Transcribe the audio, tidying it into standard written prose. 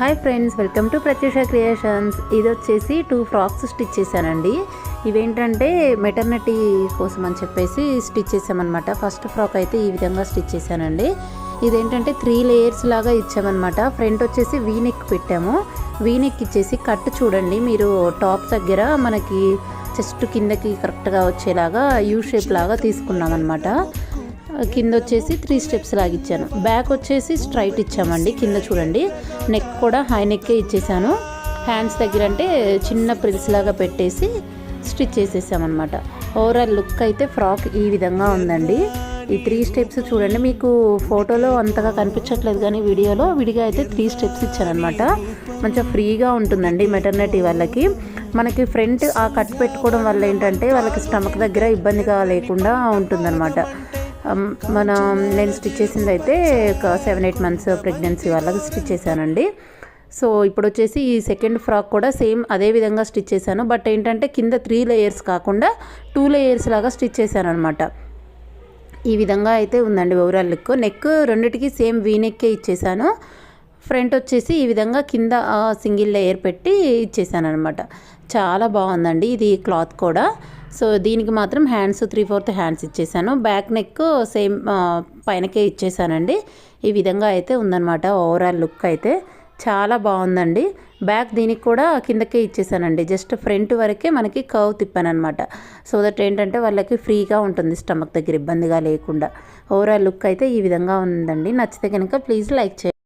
Hi friends, welcome to Pratyusha creations. ఇది వచ్చేసి 2 frocks stitch చేశానండి. ఇవేంటంటే మెటర్నిటీ కోసం అని చెప్పేసి స్టిచ్ చేసామన్నమాట. ఫస్ట్ ఫ్రాక్ అయితే ఈ విధంగా స్టిచ్ చేశానండి. ఇదేంటంటే 3 లేయర్స్ లాగా ఇచ్చామన్నమాట. ఫ్రంట్ వచ్చేసి వీనెక్ పెట్టాము. వీనెక్ ఇచ్చేసి కట్ చూడండి మీరు, టాప్ దగ్గర మనకి చెస్ట్ కిందకి కరెక్ట్గా వచ్చేలాగా యూ షేప్ లాగా తీసుకున్నాం అనమాట. కింద వచ్చేసి 3 స్టెప్స్ లాగా ఇచ్చాను. బ్యాక్ వచ్చేసి స్ట్రైట్ ఇచ్చామండి. కింద చూడండి నెక్ కూడా హై నెక్కే ఇచ్చేసాను. హ్యాండ్స్ దగ్గర అంటే చిన్న ప్రిల్స్ లాగా పెట్టేసి స్టిచ్ చేసేసామన్నమాట. ఓవరాల్ లుక్ అయితే ఫ్రాక్ ఈ విధంగా ఉందండి. ఈ 3 స్టెప్స్ చూడండి, మీకు ఫోటోలో అంతగా కనిపించట్లేదు కానీ వీడియోలో విడిగా అయితే 3 స్టెప్స్ ఇచ్చానమాట. మంచిగా ఫ్రీగా ఉంటుందండి మెటర్నిటీ వాళ్ళకి. మనకి ఫ్రంట్ ఆ కట్ పెట్టుకోవడం వల్ల ఏంటంటే వాళ్ళకి స్టమక్ దగ్గర ఇబ్బందిగా లేకుండా ఉంటుందన్నమాట. నేను స్టిచ్ చేసింది అయితే ఒక 7-8 మంత్స్ ప్రెగ్నెన్సీ వాళ్ళకి స్టిచ్ చేశానండి. సో ఇప్పుడు వచ్చేసి ఈ సెకండ్ ఫ్రాక్ కూడా సేమ్ అదే విధంగా స్టిచ్ చేశాను. బట్ ఏంటంటే కింద 3 లేయర్స్ కాకుండా 2 లేయర్స్ లాగా స్టిచ్ చేశాను అనమాట. ఈ విధంగా అయితే ఉందండి ఓవరాల్ లుక్. నెక్ రెండిటికి సేమ్ వీనెక్కే ఇచ్చేసాను. ఫ్రంట్ వచ్చేసి ఈ విధంగా కింద సింగిల్ లేయర్ పెట్టి ఇచ్చేసాను అనమాట. చాలా బాగుందండి ఇది క్లాత్ కూడా. సో దీనికి మాత్రం హ్యాండ్స్ 3/4 హ్యాండ్స్ ఇచ్చేసాను. బ్యాక్ నెక్ సేమ్ పైనకే ఇచ్చేసానండి. ఈ విధంగా అయితే ఉందన్నమాట ఓవరాల్ లుక్ అయితే. చాలా బాగుందండి. బ్యాక్ దీనికి కూడా కిందకే ఇచ్చేసానండి. జస్ట్ ఫ్రంట్ వరకే మనకి కర్వ్ తిప్పాను అనమాట. సో దట్ ఏంటంటే వాళ్ళకి ఫ్రీగా ఉంటుంది స్టమక్ దగ్గర ఇబ్బందిగా లేకుండా. ఓవరాల్ లుక్ అయితే ఈ విధంగా ఉందండి. నచ్చితే కనుక ప్లీజ్ లైక్ చేయండి.